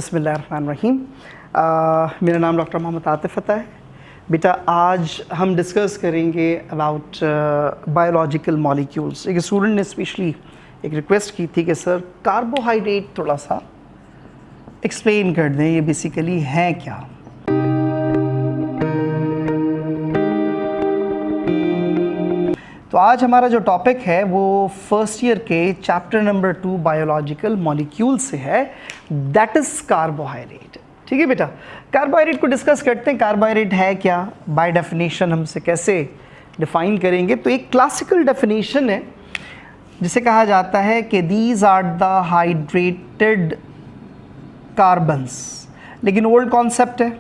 बिस्मिल्लाहिर्रहमानिर्रहीम। मेरा नाम डॉक्टर मोहम्मद आतिफ अता है। बेटा आज हम डिस्कस करेंगे अबाउट बायोलॉजिकल मॉलिक्यूल्स। एक स्टूडेंट ने स्पेशली एक रिक्वेस्ट की थी कि सर कार्बोहाइड्रेट थोड़ा सा एक्सप्लेन कर दें, ये बेसिकली हैं क्या। तो आज हमारा जो टॉपिक है वो फर्स्ट ईयर के चैप्टर नंबर 2 बायोलॉजिकल मॉलिक्यूल से है, दैट इज़ कार्बोहाइड्रेट। ठीक है बेटा, कार्बोहाइड्रेट को डिस्कस करते हैं। कार्बोहाइड्रेट है क्या, बाय डेफिनेशन हम इसे कैसे डिफाइन करेंगे। तो एक क्लासिकल डेफिनेशन है जिसे कहा जाता है कि these are the hydrated carbons, लेकिन ओल्ड कॉन्सेप्ट है,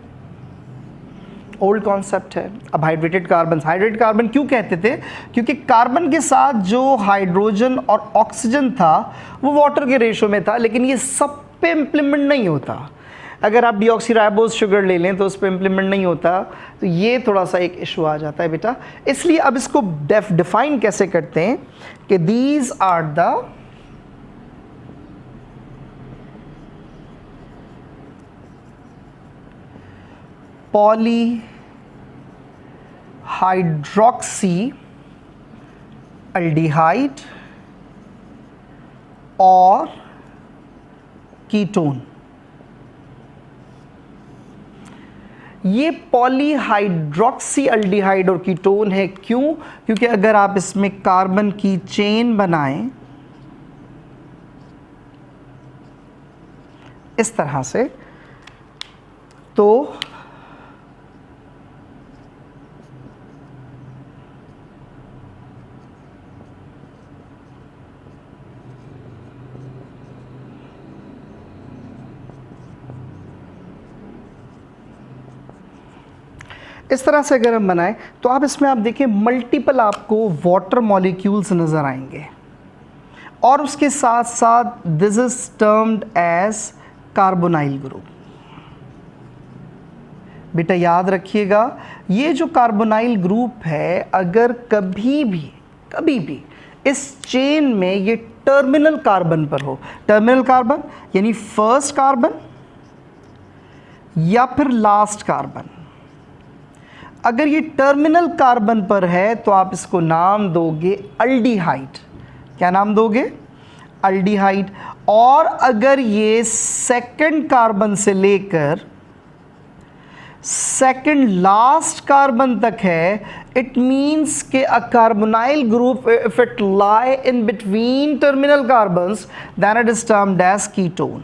ओल्ड कॉन्सेप्ट है। अब हाइड्रेटेड कार्बन क्यों कहते थे? क्योंकि कार्बन के साथ जो हाइड्रोजन और ऑक्सीजन था वो वाटर के रेशो में था, लेकिन ये सब पे इम्प्लीमेंट नहीं होता। अगर आप डीऑक्सीराइबोज शुगर ले लें तो उस पर इम्प्लीमेंट नहीं होता, तो ये थोड़ा सा एक इशू आ जाता है बेटा। इसलिए अब इसको डिफाइन कैसे करते हैं कि these are the polyhydroxy aldehyde और कीटोन। ये पॉलीहाइड्रोक्सी एल्डिहाइड और कीटोन है। क्यों? क्योंकि अगर आप इसमें कार्बन की चेन बनाएं इस तरह से, तो इस तरह से अगर हम बनाएं तो आप इसमें आप देखिए मल्टीपल आपको वाटर मॉलिक्यूल्स नज़र आएंगे, और उसके साथ साथ this is termed as carbonyl group. बेटा याद रखिएगा, ये जो कार्बोनाइल ग्रुप है, अगर कभी भी इस चेन में ये टर्मिनल कार्बन पर हो, टर्मिनल कार्बन यानी फर्स्ट कार्बन या फिर लास्ट कार्बन, अगर ये टर्मिनल कार्बन पर है तो आप इसको नाम दोगे अल्डिहाइड। क्या नाम दोगे? अल्डिहाइड। और अगर ये सेकंड कार्बन से लेकर सेकंड लास्ट कार्बन तक है, इट मींस के a carbonyl group if it lie in between terminal carbons then it is termed as ketone.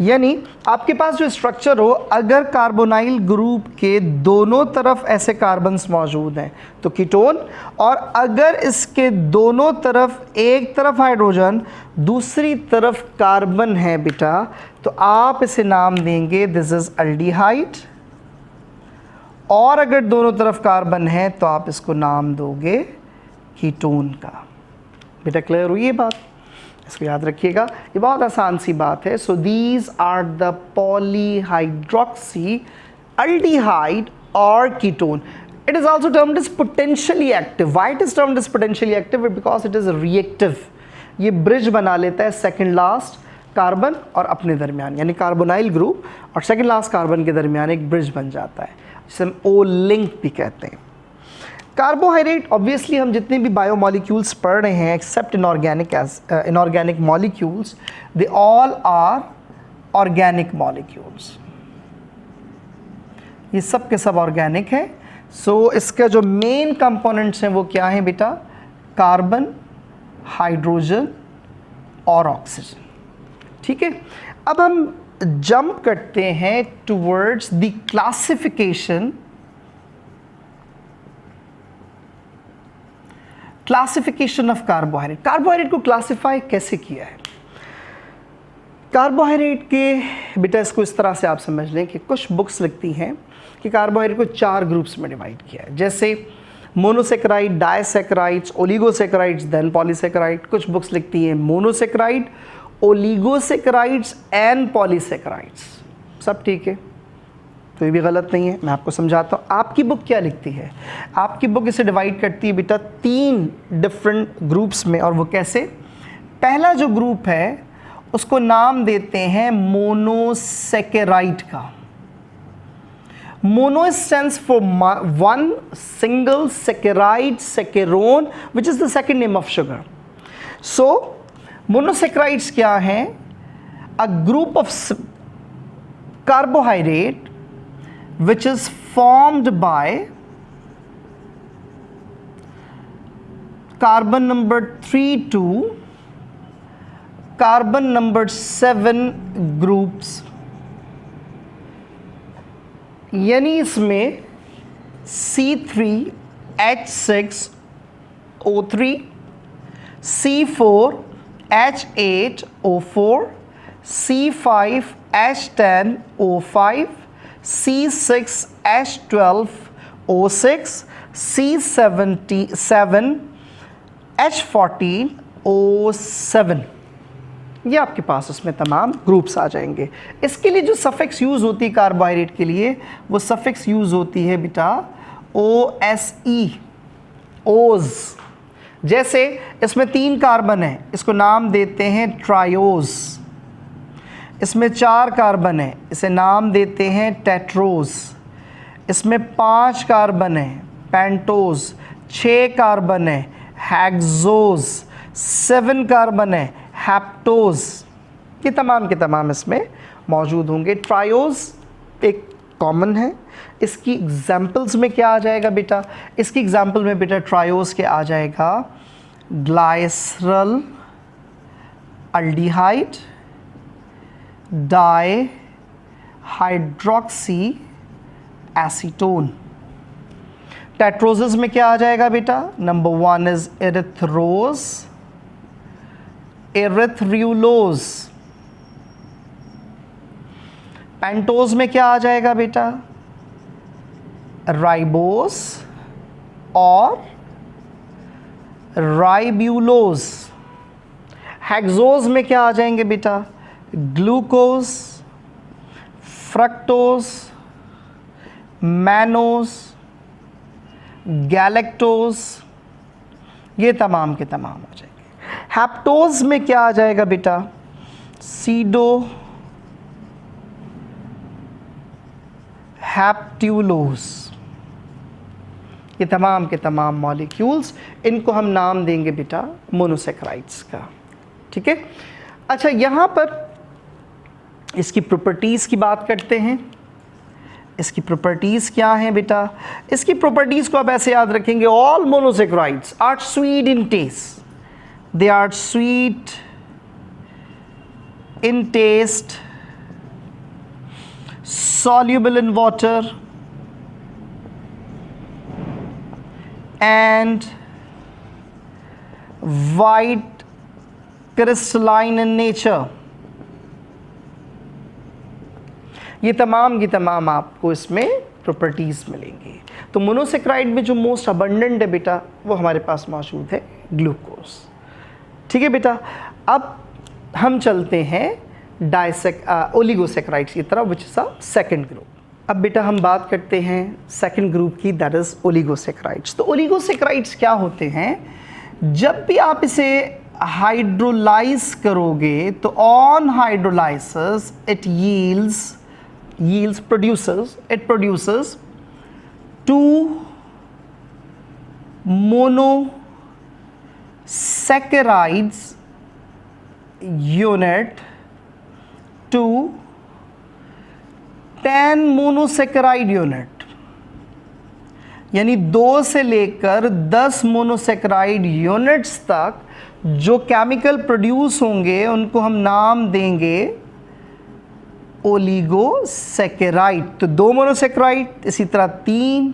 यानी आपके पास जो स्ट्रक्चर हो, अगर कार्बोनाइल ग्रुप के दोनों तरफ ऐसे कार्बन्स मौजूद हैं तो कीटोन, और अगर इसके दोनों तरफ, एक तरफ हाइड्रोजन दूसरी तरफ कार्बन है बेटा, तो आप इसे नाम देंगे दिस इज अल्डिहाइड। और अगर दोनों तरफ कार्बन है तो आप इसको नाम दोगे कीटोन का। बेटा क्लियर हुई ये बात? इसको याद रखिएगा, ये बहुत आसान सी बात है। So these are the polyhydroxy aldehyde और ketone. It is also termed as potentially active. Why it is termed as potentially active? Because it is reactive. ये ब्रिज बना लेता है सेकेंड लास्ट कार्बन और अपने दरमियान, यानी कार्बोनाइल ग्रुप और सेकेंड लास्ट कार्बन के दरमियान एक ब्रिज बन जाता है, जिसे हम ओ लिंक भी कहते हैं। कार्बोहाइड्रेट ऑब्वियसली हम जितने भी बायोमॉलिक्यूल्स पढ़ रहे हैं except inorganic molecules, they all are organic molecules. ये सब के सब ऑर्गेनिक हैं। सो इसका जो मेन कंपोनेंट्स हैं वो क्या हैं बेटा? कार्बन, हाइड्रोजन और ऑक्सीजन। ठीक है, अब हम जंप करते हैं towards the classification of carbohydrate. Carbohydrate को क्लासिफाई कैसे किया है? कार्बोहाइड्रेट के बेटा इसको इस तरह से आप समझ लें कि कुछ बुक्स लिखती हैं कि कार्बोहाइड्रेट को 4 ग्रुप्स में डिवाइड किया है, जैसे monosaccharide, disaccharides, oligosaccharides, then polysaccharide. कुछ बुक्स लिखती हैं मोनोसेकेराइड, ओलिगोसेकेराइड्स एंड पॉलीसेकेराइड्स। सब ठीक है, तो ये भी गलत नहीं है। मैं आपको समझाता हूँ। आपकी बुक क्या लिखती है? आपकी बुक इसे डिवाइड करती है बेटा 3 डिफरेंट ग्रुप्स में, और वो कैसे? पहला जो ग्रुप है उसको नाम देते हैं मोनोसेकेराइड का। Mono stands for one single saccharide, saccharone, which is the second name of sugar. So, monosaccharides क्या हैं? A group of carbohydrate which is formed by carbon number 3 to carbon number 7 groups, यानी इसमें C3H6O3, C4H8O4, C5H10O5, C6H12O6, C77H14O7। ये आपके पास इसमें तमाम groups आ जाएंगे। इसके लिए जो सफिक्स यूज़ होती है कार्बोहाइड्रेट के लिए, वो सफिक्स यूज़ होती है बेटा OSE, ओज। जैसे इसमें 3 कार्बन है, इसको नाम देते हैं ट्रायोज। इसमें 4 कार्बन है, इसे नाम देते हैं टेट्रोज। इसमें 5 कार्बन है, पेंटोज। 6 कार्बन है, हेक्सोज। 7 कार्बन है, हैप्टोज। ये तमाम के तमाम इसमें मौजूद होंगे। ट्रायोज एक कॉमन है। इसकी एग्जाम्पल्स में क्या आ जाएगा बेटा? इसकी एग्जाम्पल में बेटा ट्रायोज के आ जाएगा glyceraldehyde, dihydroxy acetone. Tetroses में क्या आ जाएगा बेटा? Number 1 is erythrose, erythrulose. Pentose में क्या आ जाएगा बेटा? राइबोस और राइब्यूलोज। हेक्सोज में क्या आ जाएंगे बेटा? Glucose, fructose, mannose, galactose. ये तमाम के तमाम हो जाएंगे। हैप्टोज में क्या आ जाएगा बेटा? सीडो, हैप्ट्यूलोज। ये तमाम के तमाम मॉलिक्यूल्स, इनको हम नाम देंगे बेटा मोनोसेक्राइड्स का। ठीक है। अच्छा, यहाँ पर इसकी प्रॉपर्टीज़ की बात करते हैं। इसकी प्रॉपर्टीज़ क्या हैं बेटा? इसकी प्रॉपर्टीज़ को आप ऐसे याद रखेंगे, all monosaccharides are sweet in taste. They are sweet in taste, soluble in water, and white crystalline in nature. ये तमाम की तमाम आपको इसमें प्रॉपर्टीज़ मिलेंगी। तो मोनोसेक्राइड में जो मोस्ट अबंडेंट है बेटा, वो हमारे पास मौजूद है ग्लूकोज। ठीक है बेटा। अब हम चलते हैं ओलिगोसेक्राइड्स की तरफ, which is a second group. अब बेटा हम बात करते हैं सेकंड ग्रुप की, दैट इज़ ओलिगोसेक्राइड्स। तो ओलिगोसेक्राइड्स क्या होते हैं? जब भी आप इसे हाइड्रोलाइज करोगे तो on hydrolysis it produces 2 monosaccharides unit to 10 monosaccharide unit, यानी 2 से लेकर 10 मोनोसेक्राइड यूनिट्स तक जो केमिकल प्रोड्यूस होंगे उनको हम नाम देंगे ओलिगोसेकेराइड। तो 2 मोनोसेक्राइड, इसी तरह 3,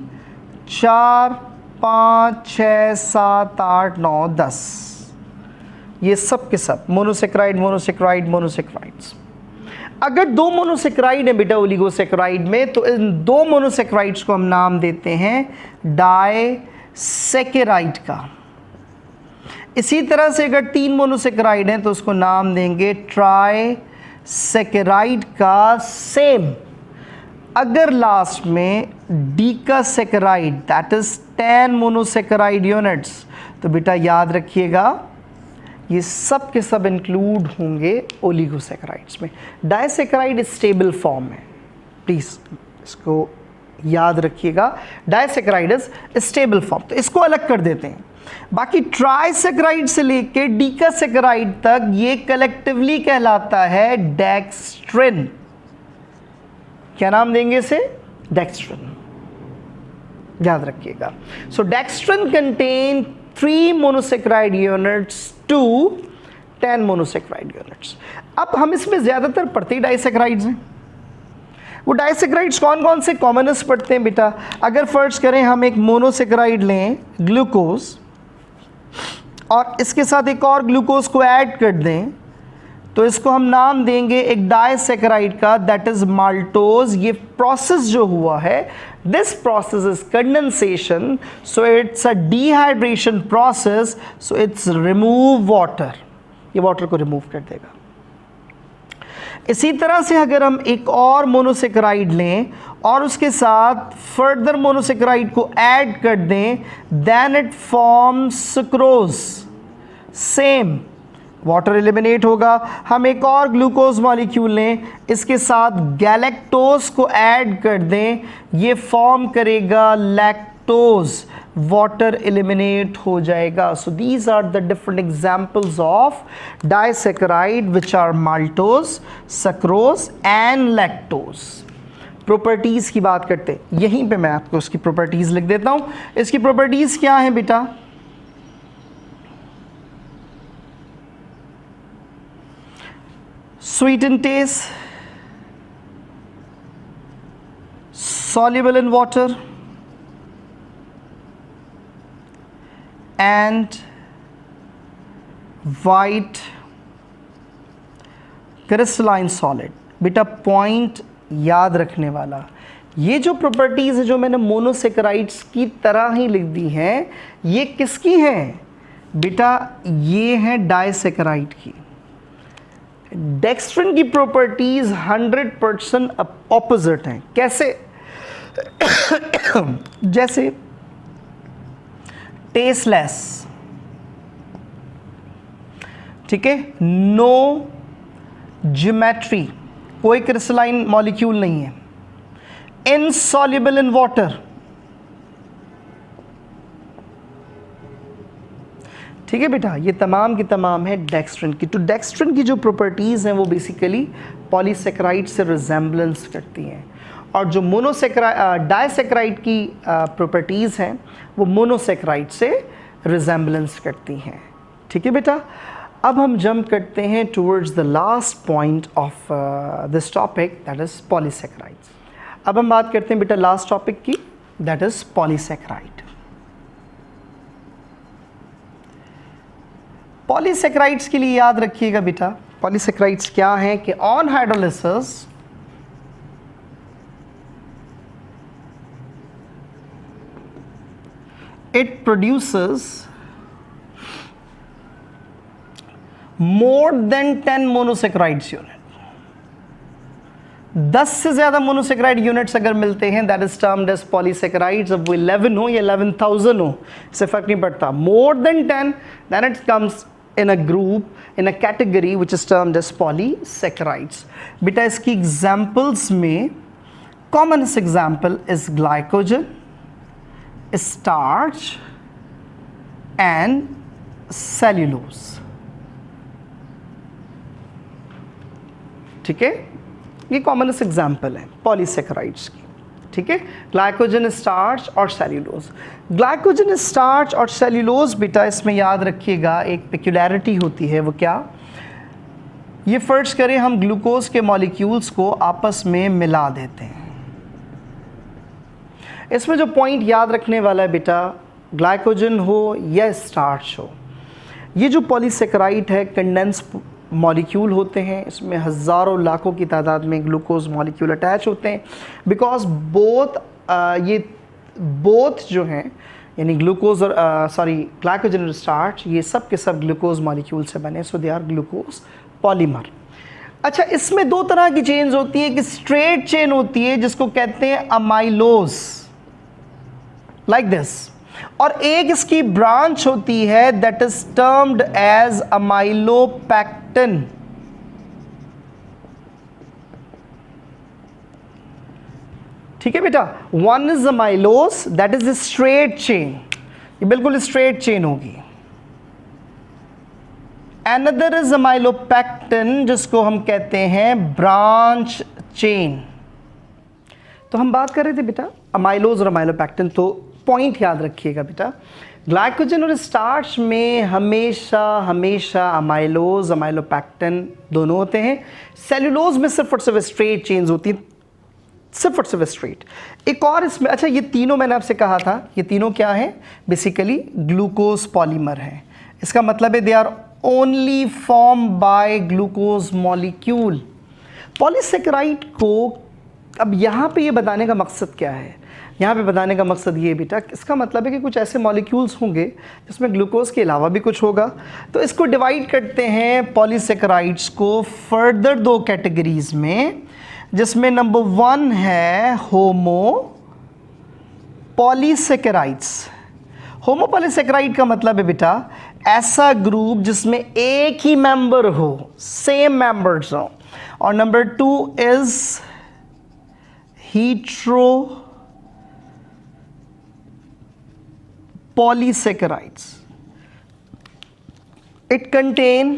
4, 5, 6, 7, 8, 9, 10, ये सब के सब मोनोसेक्राइड्स। अगर 2 मोनोसेक्राइड है बेटा ओलिगोसेक्राइड में, तो इन 2 मोनोसेक्राइड्स को हम नाम देते हैं डाइसेकेराइड का। इसी तरह से अगर 3 मोनोसेक्राइड हैं तो उसको नाम देंगे ट्राइसेकेराइड का। सेम अगर लास्ट में डीकासेकेराइड, दैट इज 10 मोनोसेक्राइड यूनिट्स, तो बेटा याद रखिएगा ये सब के सब इंक्लूड होंगे ओलिगोसैकेराइड्स में। डाइसैकेराइड स्टेबल फॉर्म है, प्लीज़ इसको याद रखिएगा, डाइसैकेराइड इज स्टेबल फॉर्म, तो इसको अलग कर देते हैं। बाकी ट्राइसैकेराइड से लेके डीकासैकेराइड तक ये कलेक्टिवली कहलाता है डेक्स्ट्रिन। क्या नाम देंगे इसे? डेक्स्ट्रिन, याद रखिएगा। So dextrin contain 3 monosaccharide units to 10 monosaccharide units. अब हम इसमें ज़्यादातर पढ़ते ही डाइसैकेराइड्स हैं। वो डाइसैकेराइड्स कौन कौन से कॉमनस्ट पढ़ते हैं बेटा? अगर फर्स्ट करें हम एक मोनोसैकेराइड लें ग्लूकोज, और इसके साथ एक और ग्लूकोज को ऐड कर दें, तो इसको हम नाम देंगे एक डाइसैकेराइड का, दैट इज माल्टोज। ये प्रोसेस जो हुआ है, this process is condensation, so it's a dehydration process, so it's remove water, ये वाटर को रिमूव कर देगा। इसी तरह से अगर हम एक और मोनोसैकेराइड लें और उसके साथ फर्दर मोनोसैकेराइड को ऐड कर दें, then it forms sucrose, same water eliminate होगा। हम एक और ग्लूकोज मॉलिक्यूल लें, इसके साथ गैलेक्टोज को ऐड कर दें, ये फॉर्म करेगा लैक्टोज, वाटर एलिमिनेट हो जाएगा। So these are the different examples of disaccharide which are maltose, sucrose and lactose. Properties की बात करते हैं, यहीं पे मैं आपको उसकी प्रॉपर्टीज लिख देता हूं। इसकी प्रॉपर्टीज क्या हैं बेटा? Sweet in taste, soluble in water, and white crystalline solid। बेटा पॉइंट याद रखने वाला, ये जो प्रॉपर्टीज है जो मैंने मोनोसैकेराइड्स की तरह ही लिख दी हैं, ये किसकी हैं बेटा? ये हैं डाइसैकेराइड की। डेक्स्ट्रिन की प्रॉपर्टीज 100% ऑपोजिट हैं। कैसे? जैसे टेस्टलेस, ठीक है, नो ज्योमेट्री, कोई क्रिस्टलाइन मॉलिक्यूल नहीं है, इनसॉल्युबल इन वाटर, ठीक है बेटा, ये तमाम की तमाम है डेक्स्ट्रिन की। तो डेक्स्ट्रिन की जो प्रॉपर्टीज़ हैं वो बेसिकली पॉलीसैकेराइड से रिजेंबलेंस करती हैं, और जो डाइसैकेराइड की प्रॉपर्टीज़ हैं वो मोनोसैकेराइड से रिजेंबलेंस करती हैं। ठीक है बेटा, अब हम जंप करते हैं towards the last point of this topic, that is polysaccharides. अब हम बात करते हैं बेटा लास्ट टॉपिक की, दैट इज़ पॉलीसैकेराइड। पॉलीसैकेराइड्स के लिए याद रखिएगा बेटा, पॉलीसैकेराइड्स क्या हैं कि on hydrolysis it produces more than 10 monosaccharides unit। 10 से ज़्यादा मोनोसैकेराइड यूनिट्स अगर मिलते हैं that is termed as polysaccharides. अब वो 11 हो या 11,000 हो, इससे फर्क नहीं पड़ता। More than 10 then it comes in a group, in a category which is termed as polysaccharides। बेटा इसकी एग्जाम्पल्स में commonest example is glycogen, starch and cellulose। ठीक है, ये कॉमनेस्ट एग्जाम्पल है पॉलीसैकेराइड्स की। ठीक है, ग्लाइकोजन, स्टार्च और सेल्यूलोज। ग्लाइकोजन, स्टार्च और सेल्यूलोज बेटा इसमें याद रखिएगा एक पेक्युलैरिटी होती है, वो क्या? ये फर्ज करें हम ग्लूकोज के मॉलिक्यूल्स को आपस में मिला देते हैं। इसमें जो पॉइंट याद रखने वाला है बेटा, ग्लाइकोजन हो या स्टार्च हो, ये जो पॉलीसैकेराइड है कंडेंस मॉलिक्यूल होते हैं, इसमें हज़ारों लाखों की तादाद में ग्लूकोज मॉलिक्यूल अटैच होते हैं। बिकॉज बोथ जो हैं यानी ग्लूकोज और ग्लाइकोजन और स्टार्च, ये सब के सब ग्लूकोज मॉलिक्यूल से बने, सो दे आर ग्लूकोज पॉलीमर। अच्छा, इसमें दो तरह की चेन्स होती है, कि स्ट्रेट चेन होती है जिसको कहते हैं अमाइलोज, लाइक दिस, और एक इसकी ब्रांच होती है that is termed as amylopectin. ठीक है बेटा, one is amylose that is straight chain, ये बिल्कुल स्ट्रेट चेन होगी। Another is amylopectin जिसको हम कहते हैं ब्रांच चेन। तो हम बात कर रहे थे बेटा अमाइलोज और अमाइलोपेक्टिन, तो पॉइंट याद रखिएगा बेटा, ग्लाइकोजन और स्टार्च में हमेशा अमाइलोज अमाइलोपेक्टिन दोनों होते हैं। सेल्यूलोज में सिर्फ और सिर्फ स्ट्रेट चेन्स होती हैं, सिर्फ और सिर्फ स्ट्रेट। एक और इसमें, अच्छा ये तीनों मैंने आपसे कहा था, ये तीनों क्या हैं, बेसिकली ग्लूकोज पॉलीमर हैं। इसका मतलब है they are only form by glucose molecule. Polysaccharide को अब यहाँ पे ये बताने का मकसद क्या है, यहाँ पे बताने का मकसद ये बेटा, इसका मतलब है कि कुछ ऐसे मॉलिक्यूल्स होंगे जिसमें ग्लूकोज के अलावा भी कुछ होगा। तो इसको डिवाइड करते हैं पॉलीसेकेराइड्स को फर्दर दो कैटेगरीज में, जिसमें नंबर 1 है होमो पॉलीसेकेराइड्स। होमो पॉलीसेकेराइड का मतलब है बेटा ऐसा ग्रुप जिसमें एक ही मेंबर हो, सेम मेंबर्स हो। और number 2 is hetero polysaccharides. It contain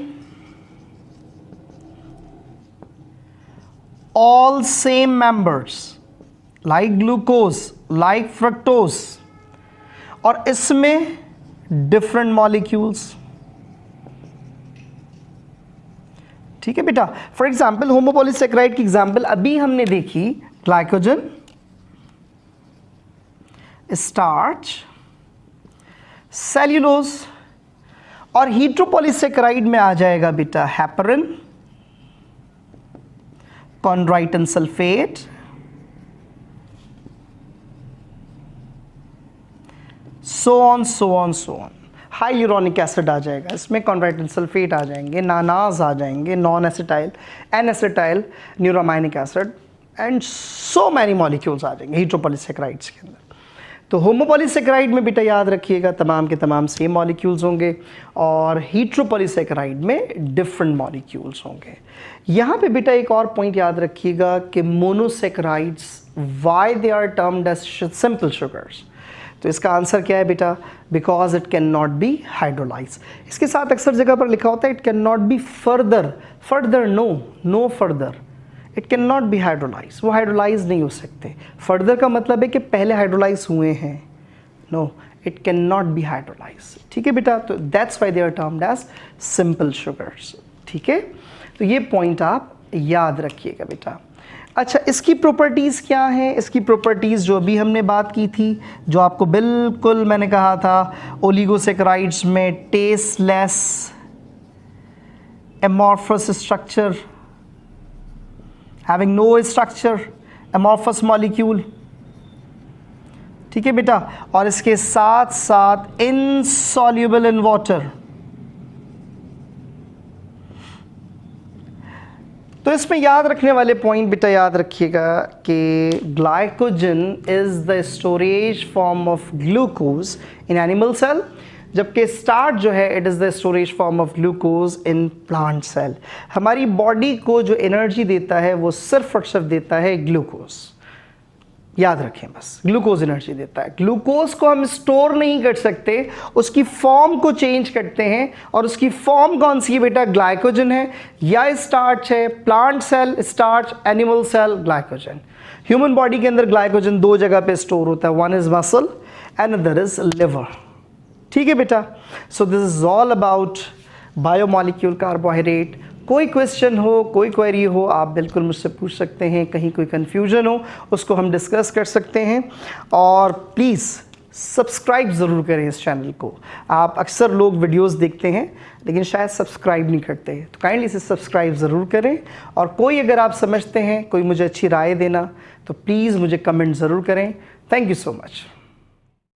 all same members like glucose, like fructose, और इसमें different molecules। ठीक है बेटा, फॉर एग्जाम्पल होमोपॉलीसेकेराइड की एग्जाम्पल अभी हमने देखी, ग्लाइकोजन, स्टार्च, सेल्यूलोज, और हीट्रोपॉलीसेकेराइड में आ जाएगा बेटा heparin, chondroitin sulphate, so on. Hyaluronic acid आ जाएगा, इसमें कॉन्ड्राइटिन सल्फेट आ जाएंगे, नानाज आ जाएंगे, non acetyl, N acetyl neuraminic acid, and so many molecules आ जाएंगे हीट्रोपॉलीसेकेराइड्स के अंदर। तो होमोपॉलीसेकेराइड में बेटा याद रखिएगा तमाम के तमाम सेम मॉलिक्यूल्स होंगे, और हीट्रोपॉलीसेकेराइड में डिफरेंट मॉलिक्यूल्स होंगे। यहाँ पे बेटा एक और पॉइंट याद रखिएगा कि monosaccharides why they are termed as simple sugars. तो इसका आंसर क्या है बेटा, because it can not be hydrolyse. इसके साथ अक्सर जगह पर लिखा होता है it can not be further, no further, it can not be hydrolyse, वो हाइड्रोलाइज नहीं हो सकते। फर्दर का मतलब है कि पहले हाइड्रोलाइज हुए हैं, no, it can not be hydrolyse. ठीक है बेटा, तो that's why they are termed as simple sugars. ठीक है, तो ये पॉइंट आप याद रखिएगा बेटा। अच्छा, इसकी प्रॉपर्टीज़ क्या हैं? इसकी प्रॉपर्टीज़ जो अभी हमने बात की थी, जो आपको बिल्कुल मैंने कहा था, ओलिगोसेकेराइड्स में tasteless, amorphous structure, having no structure, amorphous molecule. ठीक है बेटा, और इसके साथ साथ इनसॉल्युबल इन वाटर। तो इसमें याद रखने वाले पॉइंट बेटा याद रखिएगा कि glycogen is the storage form of glucose in animal cell, जबकि स्टार्च जो है it is the storage form of glucose in plant cell. हमारी बॉडी को जो एनर्जी देता है वो सिर्फ और सिर्फ देता है ग्लूकोज, याद रखें बस, ग्लूकोज एनर्जी देता है। ग्लूकोज को हम स्टोर नहीं कर सकते, उसकी फॉर्म को चेंज करते हैं, और उसकी फॉर्म कौन सी है बेटा, ग्लाइकोजन है या स्टार्च है। Plant cell starch, animal cell glycogen. Human body के अंदर ग्लाइकोजन दो जगह पे स्टोर होता है, one is muscle and other is liver. ठीक है बेटा, so this is all about biomolecule carbohydrate. कोई क्वेश्चन हो, कोई क्वेरी हो, आप बिल्कुल मुझसे पूछ सकते हैं। कहीं कोई कन्फ्यूजन हो उसको हम डिस्कस कर सकते हैं। और प्लीज़ सब्सक्राइब ज़रूर करें इस चैनल को। आप अक्सर लोग वीडियोस देखते हैं लेकिन शायद सब्सक्राइब नहीं करते, तो काइंडली इसे सब्सक्राइब ज़रूर करें। और कोई अगर आप समझते हैं, कोई मुझे अच्छी राय देना, तो प्लीज़ मुझे कमेंट ज़रूर करें। Thank you so much.